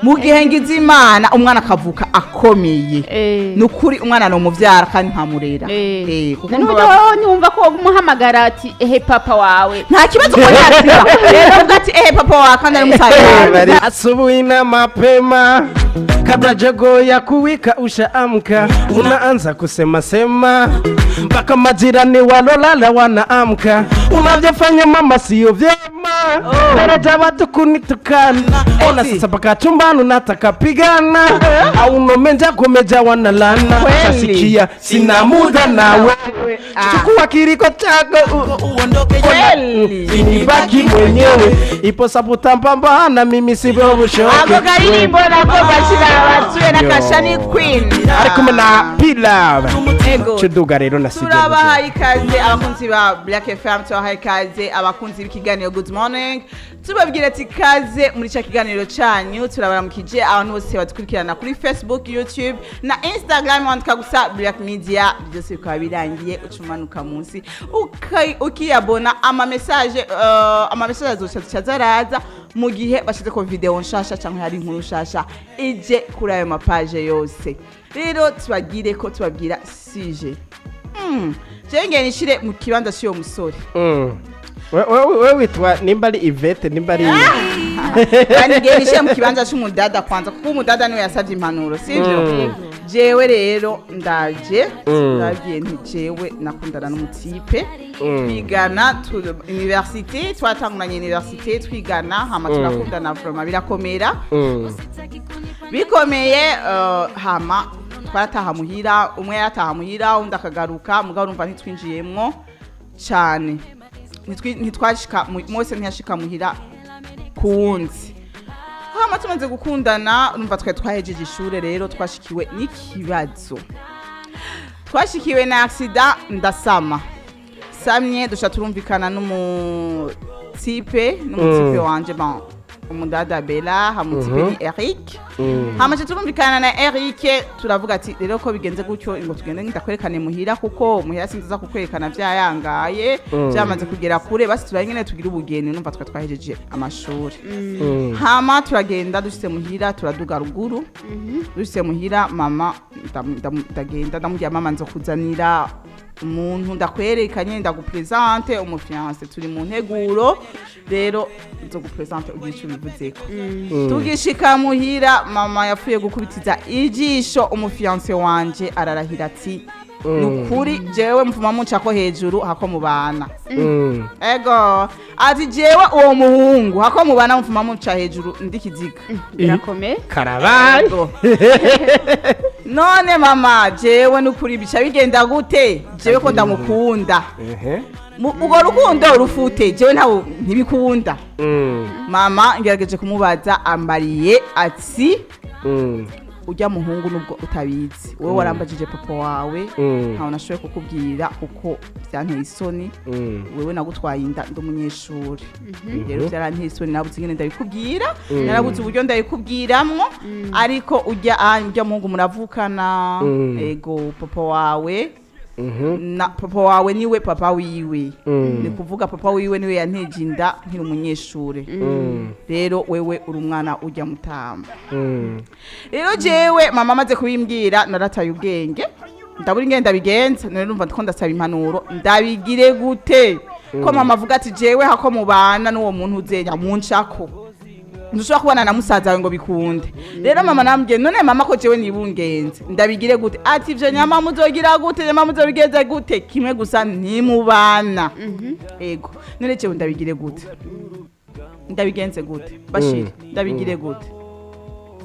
mu gihe ngize imana umwana akavuka akomeye nukuri umwana no muvyara kandi nkamurera kuko nyumva ko umuhamagara ati ehe papa wawe nta kibazo ko yasiba rero ugati ehe papa wawe kandi ari musaza asubuhi na mapema kabla jogo ya kuwika ushaamka unaanza kusema sema mpaka majirani walolala wanaamka unavyofanya mama sio vyema daraja watu kunitukana ona sasa paka chumbani nataka pigana au nomenja kumeja wanalana sasikia sina muda nawe chukua kiriko chako uondoke nibaki mwenyewe ipo sabuta mpambana mimi sivyo bushoke ako karirimbo nako bashira batuye nakashani queen ari kumwe na Pila chuduga rero nasije turabaha ikaze abakunzi ba Black FM turabaha ikaze abakunzi b'ikiganiro Good Morning tubabwira ati kaze muri cya kiganiro cyanyu turabaramukije abantu bose badukurikirana kuri Facebook YouTube na Instagram wandika gusa Black Media byose bikaba birangiye ucumanuka munsi ukiyabona ama message azozaraza mu gihe bashize ko video nshasha cyangwa hari inkuru nshasha ije kuri ayo mapage yose rero tubagire ko tubabwira sije jenge nishire mu kibanza cy'uyo musore wewe witwa nimba ari Ivete nimba ari kandi ngenishe mu kibanza cy'umudada kwanza kuko umudada niwe yasavye impanuro sivyo jewe rero ndaje ndagiye nti jewe nakundana n'umutipe twigana université twatanguranye université twigana hama turakundana vraiment birakomera bikomeye hama twarataha muhira umwe yarataha muhira undi akagaruka mugabo urumva ntitwinjiyemwo cyane ntitwashika mose ntiyashika muhira kuwundi hama tumaze gukundana urumva twahejeje ishure rero twashikiwe n'ikibazo twashikiwe na accident ndasama samye dusha turumvikana n'umutipe wanje bon umudada Bella hamutipe ni Eric hamaje turumvikana na Eric turavuga ati rero ko bigenze gutyo ngo tugende ndakwerekane muhira kuko muhira sinziza kukwerekana byayangaye byamaze kugera kure basi turanyene tugira ubugeni numva twahejeje amashuri hama turagenda dushitse muhira turaduga ruguru dushitse muhira mama ndagenda ndamubwira mama nzo kuzanira umuntu ndakwerekanye ndagupresente umufiance turi mu nteguro rero nzo gupresente ugiye uyivuzeko tugishika muhira mama yafuye gukubitiza ijisho umufiance wanje ararahira ati nukuri jewe mvuma mucako hejuru hako mubana ego ati jewe uwo muhungu hako mubana mvuma muca hejuru ndikiziga birakomeye karabaye none mama jewe nukuri bica bigenda gute jewe ko ndamukunda ugo rukundo rufute jewe ntawo ntibikunda mama ngerageje kumubaza ambariye ati ujya muhungu nubwo utabizi wowe warambajije papa wawe ntawo nashoboye kukubwira kuko byanteye isoni wewe nagutwaye inda ndumunyeshuri rero byaranteye isoni nabuze ingene ndabikubwira narabuze uburyo ndabikubwiramwo ariko ujya muhungu muravukana ego papa wawe na papa wawe niwe papa wiwe ni kuvuga papa wiwe niwe yanteje inda nkiri umunyeshure rero wewe uri umwana ujya mutamba rero jewe mama amaze kubimbwira narataye ubwenge ndaburi ngenda bigenza none numva ndiko ndasaba impanuro ndabigire gute ko mama avuga ati jewe hako mubana n'uwo muntu uzenya munshako ndushobora kubana na musaza ngo bikunde rero mama nambwiye none mama ko jewe nibungenze ndabigire gute ati ivyo nyama muzogira gute nyama muzobigenze gute kimwe gusa ntimubana ego none jewe ndabigire gute ndabigenze gute bashira ndabigire gute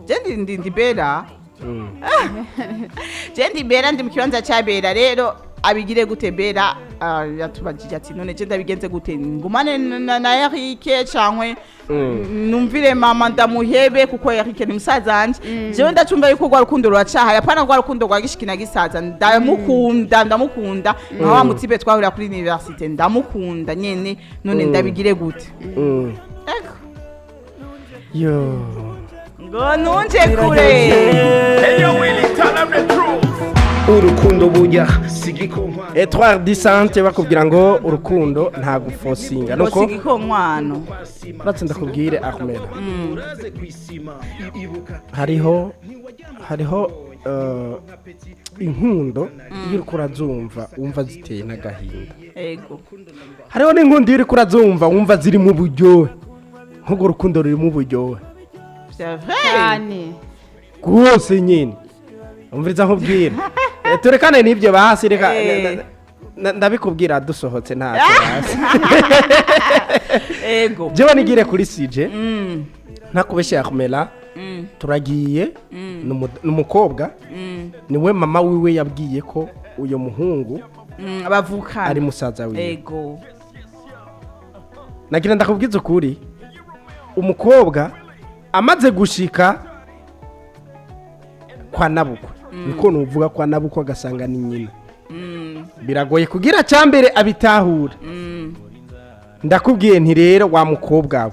je ndi Bella je ndi Bella ndi mu kibanza cya Bella rero abigire gute Bella yatubajije ati none je ndabigenze gute ngumane na Eric cankwe numvire mama ndamuhebe kuko Eric ni musaza wanje jewe ndacumva yuko rwa rukundo ruracaha yapana rwa rukundo rwa gishikina gisaza ndamukunda nka wa mutibe twahurira kuri university ndamukunda nyene none ndabigire gute ego yo ngo nunje kure Hey yo Willie, tell them the truth. urukundo buya sigikonkwa Etware disante bakubwira ngo urukundo nta gufosinga nuko sigikonkwano uratse ndakubwire Ahmed hariho inkundo iyo uriko urazumva wumva ziteye n'agahinda ego hariho n'inkundo iyo uriko urazumva wumva ziri mu buryohe nk'urwo rukundo ruri mu buryohe cyane rwose nyine umviriza nkubwira turekane n'ibyo bahasi reka ndabikubwira dusohotse ntacyo hasi ego jewe nigire kuri sije ntakubeshye Ahmela turagiye n'umukobwa niwe mama wiwe yabwiye ko uyo muhungu bavukana ari musaza wiwe ego nagira ndakubwiza ukuri umukobwa amaze gushika kwa nabukwe niko nuvuga kwa nabukwe agasanga ni nyina biragoye kugira cyambere abitahura ndakubwiye nti rero wa mukobwa we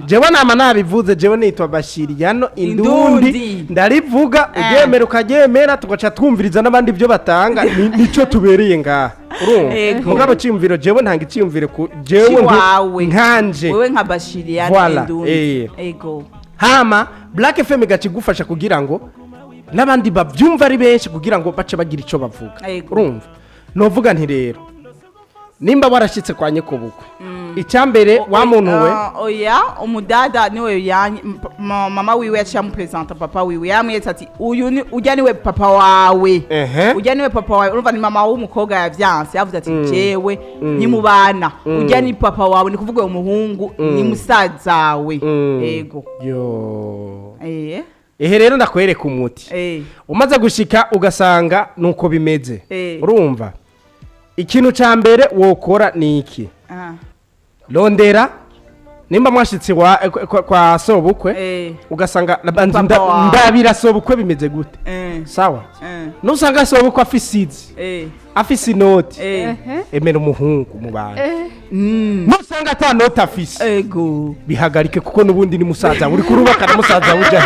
jewe nama nabivuze jewe nitwa Bashiriyano indundi ndarivuga ugemera ukagemera tugaca twumviriza n'abandi byo batanga nico tubereye ngaha urumva mugabo cyumviro jewe ntanga icyumvire ku jewe nkanje wewe nka Bashiriyano indundi ego hama Black FM gacigufasha kugira ngo n'abandi bavyumva ari benshi kugira ngo bace bagira ico bavuga urumva novuga nti rero nimba warashitse kwa nyeko bukwe icyambere wa muntu we oya umudada niwe mama wiwe yaciye presenta papa wiwe yamwetse ati uyu ujya niwe papa wawe ujya niwe papa wawe urumva ni mama w'umukobwa yavyanse yavuze ati jewe nimubana ujya ni papa wawe ni kuvuga uwo muhungu ni musazawe ego yo ehe rero ndakwereka umuti umaze gushika ugasanga nuko bimeze urumva ikintu ca mbere wokora ni iki rondera nimba mwashitse kwa sobukwe ugasanga ndabira sobukwe bimeze gute sawa nusanga sobukwe afise inoti emera umuhungu mu bantu nusanga ata noti afise ego bihagarike kuko nubundi ni musaza uri kurubaka na musaza uja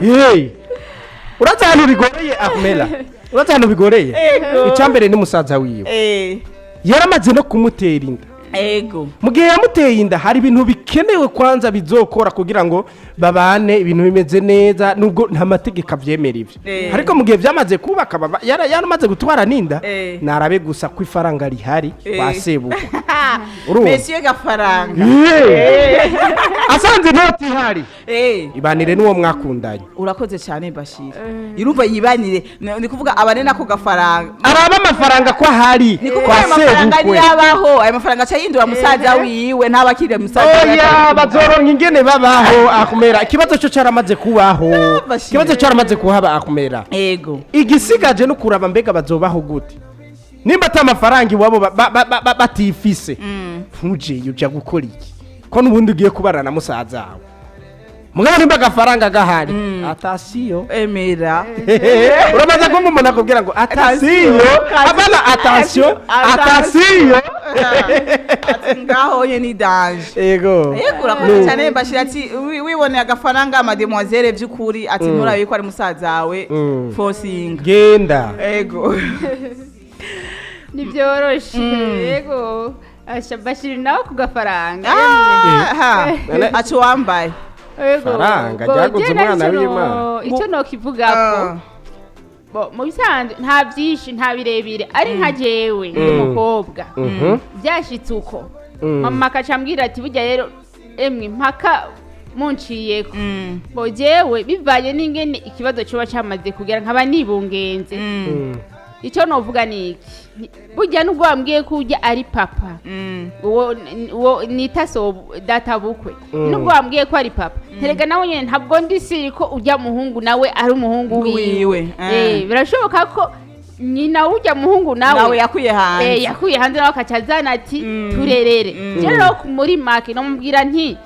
hehe uraza hano bigoreye Ahmela uraza hano bigoreye icyambere ni musaza wiwe yaramaze no kumutera inda ego mugihe yamuteye inda hari ibintu bikenewe kwanza bizokora kugira ngo babane ibintu bimeze neza nubwo nta mategeko avyemera ivyo ariko mugihe byamaze kubaka baba yaramaze gutwara ninda narabe gusa ku ifaranga rihari basebuka Monsieur gafaranga asanze noti hari ibanire n'uwo mwakundanye urakoze cyane Bashir irumva yibanire ni kuvuga abanena ko gafaranga araba amafaranga ko hari kwa sebukwe yabaho ayo mafaranga cyahindura musaza wiwe ntabakire musaza oya bazoronka ingene babaho Ahmera ikibazo cyo caramaze kubaho ikibazo caramaze kuhaba Ahmera ego igisigaje no kuraba mbega bazobaho gute nimba ata amafaranga iwabo batifise ntuje uja gukora iki ko nubundi ugiye kubarana musaza wawe mugabo nimba gafaranga gahari atasiyo emera urabaza ko umuntu akubwira ngo atasiyo abana atasiyo ngaho ye ni danger ego urakoze cyane Bashir ati wiboneye agafaranga mademoiselle by'ukuri ati nturabe ko ari musaza wawe forcing genda ego nibyoroshe yego Bashir nawe ku gafaranga aco wambaye faranga ryaguze umwana w'Imana icyo nokivuga ko mu bisanzwe nta byinshi nta birebire ari nka jewe umukobwa byashitse uko mama akacambwira ati burya rero emwe mpaka munciyeko bo jewe bivanye n'ingene ikibazo cyoba cyamaze kugera nkaba nibungenze icyo novuga ni iki burya nubwo wambwiye ko ujya ari papa uwo nita so data bukwe nubwo wambwiye ko ari papa terega nawe nyine ntabwo ndisiri ko ujya muhungu nawe ari umuhungu wiwe birashoboka ko nyina ujya muhungu nawe yakuye hanze nawe akacazana ati turerere rero muri make nomubwira nti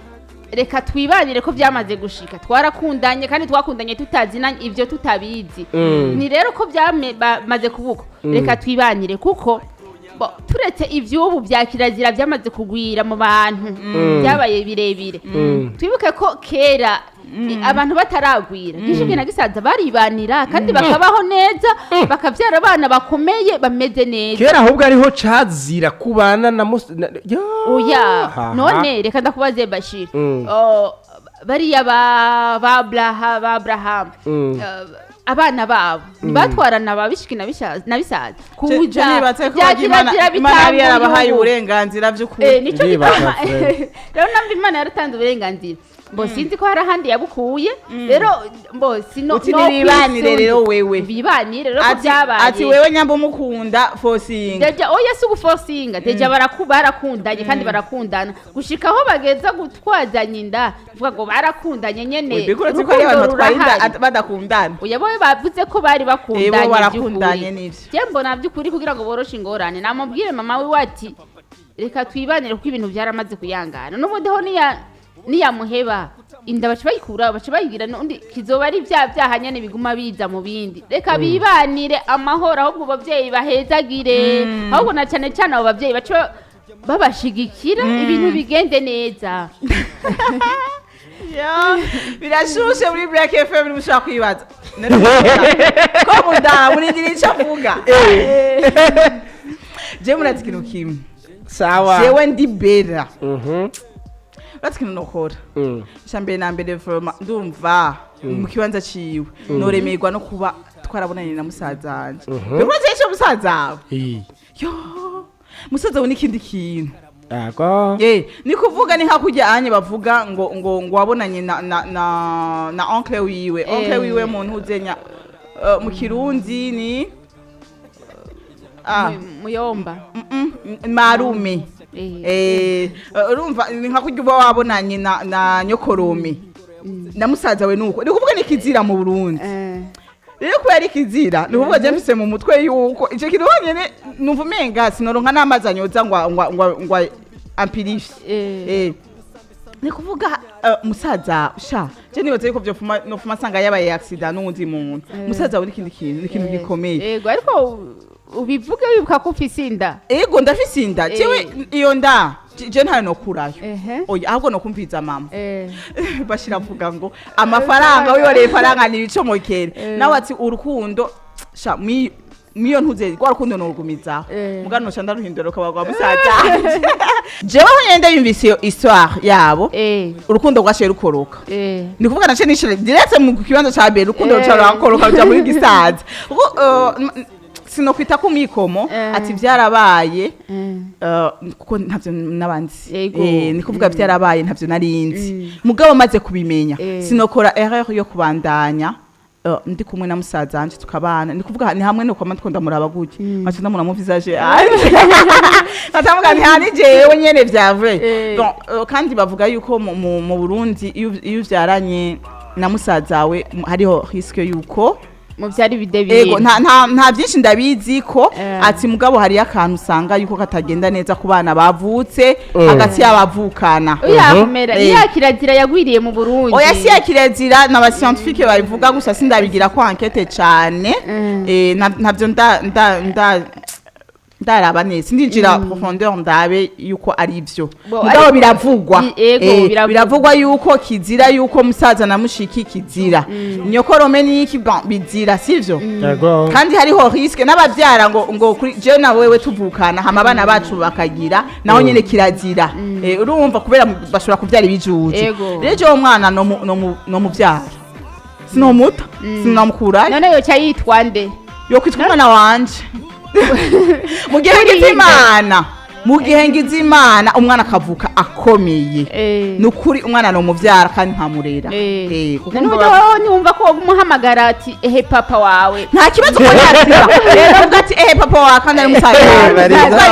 reka twibanire ko byamaze gushika twarakundanye kandi twakundanye tutazina ivyo tutabizi ni rero ko byamaze kubuko reka twibanire kuko turetse ivyubu bya kirazira byamaze kugwira mu bantu byabaye birebire twibuke ko kera abantu bataragwira gishike na gisaza baribanira kandi bakabaho neza bakavyara abana bakomeye bameze neza kera ahubwo ariho cazira kubana na oya none reka ndakubaze Bashir bariya ba Abraham abana babo batwarana babishiki na bisaza kuja bya Imana yarabahaye uburenganzira by'ukuri nico gituma rero namba Imana yaratanze uburenganzira mbo sinzi ko hari ahandi yabukuye rero mbo sino bibanire rero wewe bibanire rero byabaye ati wewe nyamba umukunda forcing deja oya sugu forcing deja barakundanye kandi barakundana gushika aho bageza gutwazanya inda vuga ngo barakundanye nyene bikuratse ko abantu batwarinda badakundana oya boye bavuze ko bari bakundanye barakundanye nivyo je mbona byukuri kugira ngo boroshe ingorane namubwire mama we wati reka twibanire ko ibintu byaramaze kuyangana n'ubundi ho niyamuheba inda baca bayikura baca bayigira n'undi kizoba ari byaha nyene biguma biza mu bindi reka bibanire amahoro ahubwo abavyeyi bahezagire ahubwo na cyane cyane abo bavyeyi baca babashigikira ibintu bigende neza birashushe muri Black FM mushaka kwibaza ko muda munindira icyo avuga je murazi kintu kimwe sawa jewe ndi bera urazi kintu nokora shambere na mbere ndumva mu kibanza ciwe noremerwa no kuba twarabonanye na musaza wanje urazi icyo musaza wawe yo musaza we n'ikindi kintu ni kuvuga ni nka kujya anye bavuga ngo wabonanye na oncle wiwe muntu uzenya mu kirundi ni muyomba marume urumva ni nka kujya uba wabonanye na nyokorome na musaza we nuko ni kuvuga ni kizira mu Burundi rero ko yari kizira ni kuvuga je mfise mu mutwe yuko ico kintu nyene numva umenga sinoronka n'amazi anyoza ngo ampirifi ni kuvuga musaza sha je nibaze yuko byo nofuma sanga yabaye accident n'undi muntu musaza we n'ikindi kintu n'ikintu gikomeye yego ariko ubivuge wibuka ko ufise inda yego ndafise inda jewe iyo nda je ntayo nokurayo oya ahubwo nokumviza mama bashira avuga ngo amafaranga wiyoreye faranga n'ibicomokere nawe ati urukundo sha miyo ntuze kwa rukundo norugumiza mugano cyanda ruhindura kabagwa musaza jewe nyende yumvise histoire yabo urukundo rwashe rukoroka ni kuvuga nace nishire direct mu kibanza ca mbere urukundo rucarakoroka bya muri gisaza sinokwita ku mikomo ati byarabaye kuko ntavyo nabandi ni kuvuga byarabaye ntavyo narinzi mugabo maze kubimenya sinokora erreur yo kubandanya ndi kumwe na musaza wanje tukabana ni kuvuga ni hamwe no kwa matkonda muraba gutya mace ndamuna mu visage atamuga ni hani jewe nyene vyavre donc kandi bavuga yuko mu Burundi iyo vyaranye na musaza we hariho risque yuko mu byari bidebire ego nta byinshi ndabizi ko ati mugabo hari akantu usanga yuko katagenda neza ku bana bavutse hagati y'abavukana yakomera kirazira yagwiriye mu Burundi oya si kirazira n'aba scientifique babivuga gusa sindabigira ko enquête cyane ntabyo ndaraba neza ndinjira profondeur ndabe yuko ari ivyo mugabo biravugwa yuko kizira yuko musaza na mushiki kizira nyokorome n'iki bizira sivyo kandi hariho risque n'abavyara ngo je na wewe tuvukana hama abana bacu bakagira naho nyene kirazira urumva kubera bashobora kuvyara ibijuje rero umwana no muvyara sinomuta sinamukura none yo cyayitwa nde yo kwitwa umwana wanje mugihe ngize imana umwana akavuka akomeye nukuri umwana no muvyara kandi nkamurera niwumva ko umuhamagara ati ehe papa wawe nta kibazo ko yakira rero ugati ehe papa wawe kandi ari musaza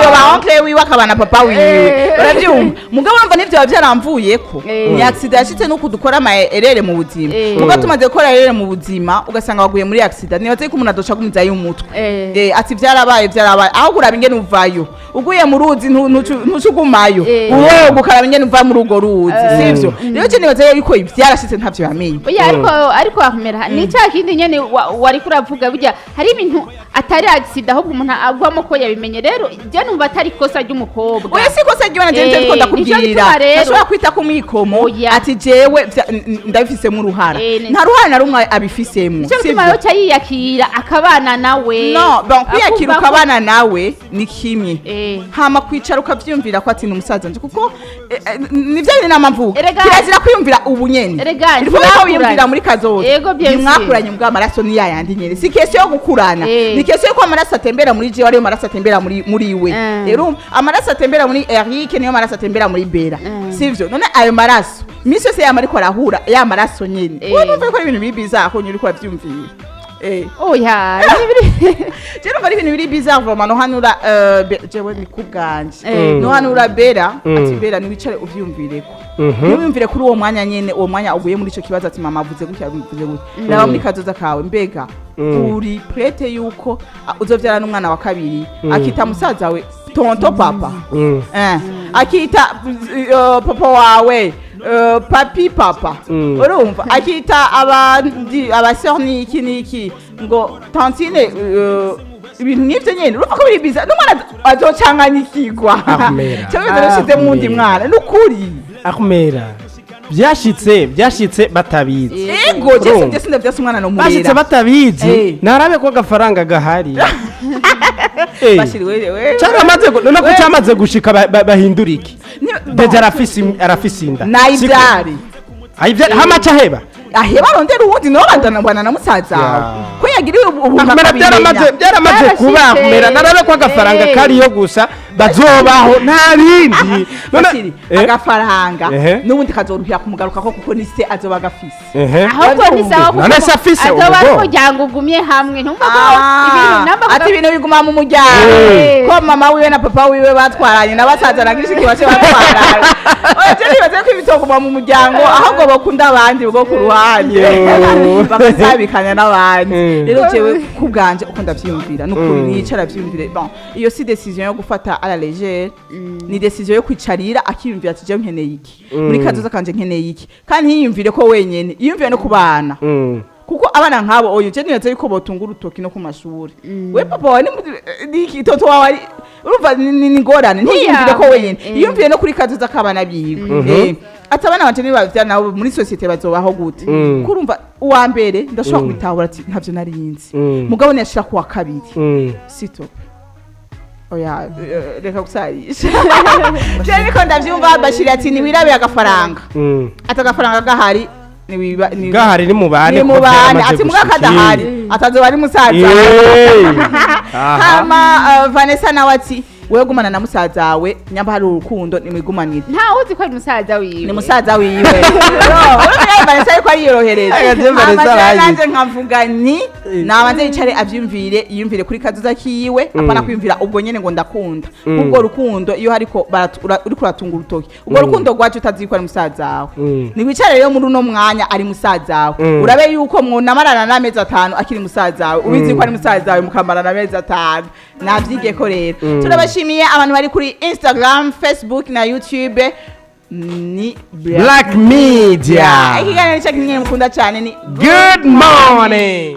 yo ba oncle wiwe akabana papa wiwe uravyumva mugabo urumva nivyo byaramvuyeko ni accident yashitse nuko dukora erere mu buzima mugabo tumaze gukora erere mu buzima ugasanga waguye muri accident nibaze ko umuntu adoca gumiza y'umutwe ati byarabaye aho kuraba ingene uvayo uguye mu ruzi ntucugumayo uwo gukaraba ingene uva muri ugo ruzi sivyo rero je nibaze yuko ivyarashitse ntavyo yamenye ariko akomera ni cya kindi nyene wari kuravuga burya hari ibintu atari accident ahubwo umuntu agwamo ko yabimenye rero je numva atari kosa ry'umukobwa oya si kosa ry'ibana je ko ndakubwira ashobora kwita ku mwikomo ati jewe ndabifisemo uruhara nta ruhara na rumwe abifisemo sivyo yo cyiyakira akabana nawe no bon kwiyakira ukabana nawe ni kimwe hama kwicara ukavyumvira ko ati numusaza nje kuko nivyo ni namamvuga kirazira kwiyumvira ubunyene iriko kwiyumvira muri kazoza nimwakuranye mbwa amaraso ni yayandi nyene si kese yo gukurana ni kese ko amaraso atembera muri je wari amaraso atembera muri we rero amaraso atembera muri Eric niyo amaraso atembera muri Bera sivyo none ayo maraso misi yose yamariko arahura ya maraso nyene urumva ko ibintu biri bizarre ko nyuri ko avyumvira oya je numva ibintu biri bizarre vraiment no hanura jewe nikubganje no hanura Bera ati Bera ni wicare uvyumvireko niwumvire kuri uwo mwanya nyene uwo mwanya uguye muri ico kibazo ati mama avuze gutya avuze gutya raba muri kazoza kawe mbega uri prete yuko uzovyara n'umwana wa kabiri akita musaza we tonto papa akita papa wawe papi papa urumva akita abandi abasore niki ngo tantine ibintu nivyo nyene urumva ko biri biza n'umwana azocanganyikirwa cyangwa zarashize mu ndi mwana n'ukuri akumera byashitse batabizi ego je sinda byase umwana no murera byashitse batabizi narabe ko gafaranga gahari bashiriwe we cyaramaze none ko cyamaze gushika bahindura iki deje arafisi inda nayibyari hamacha heba aheba rondera uwundi no bandana na musaza ko yagiriwe ubuntu byaramaze kuba kumera narabe ko gafaranga kari yo gusa bazobaho nta bindi none agafaranga n'ubundi kazoruhira kumugaruka ko kuko nise azoba gafise ahubwo nisawa kuko none safise azoba umuryango ugumye hamwe ntumva ko ibintu namba ati ibintu biguma mu muryango ko mama wiwe na papa wiwe batwaranye na basaza na gishiki bace batwaranye oje nibaze ko ibitoguma mu muryango ahubwo bakunda abandi bwo ku ruhande bakazabikanya n'abandi rero jewe kubganje uko ndavyumvira n'ukuri nicara vyumvire bon iyo si decision yo gufata à la légère ni décision yo kwicarira akiyumvira ati je nkeneye iki muri kazoza kanje nkeneye iki kandi yiyumvire ko wenyene yiyumvire no kubana kuko abana nkabo oyo je niyaze yuko botungura utoki no ku mashuri we papa wani niki toto wawe urumva ni ngorane ntiyumvire ko wenyene yiyumvire no kuri kazoza kabana biwe atabana banje ni bavya nawo muri societe bazobaho gute kurumva uwa mbere ndashobora kubitahura ati ntavyo narinzi mugabo niyashira ku wa kabiri sito oya reka gusayisha je niko ndavyumva bashiri ati ni wirabe agafaranga atagafaranga gahari ni gahari ni mubane ati mugaka dahari atazoba ari musaza hama Vanessa nawati wewe gumana na musaza wawe nyamba hari urukundo nimwigumanire nta uzi ko ari musaza wiwe ni musaza wiwe urumva Vanessa ko ari yorohereza nanje nkavuga ni nabanze yicare avyumvire yumvire kuri kazoza kiwe apana kwimvira ubwo nyene ngo ndakunda ubwo rukundo iyo hariko uri kuratunga urutoki ubwo rukundo gwacu utaziko ari musaza wawe ni wicare rero muri uno mwanya ari musaza wawe urabe yuko mwonamarana n'amezi 5 akiri musaza wawe ubizi ko ari musaza wawe mukamarana n'amezi 5 navyige ko rero turabashimiye abantu bari kuri Instagram, Facebook na YouTube ni Black Media ikiganiro cy'akinye mukunda cyane ni Good Morning.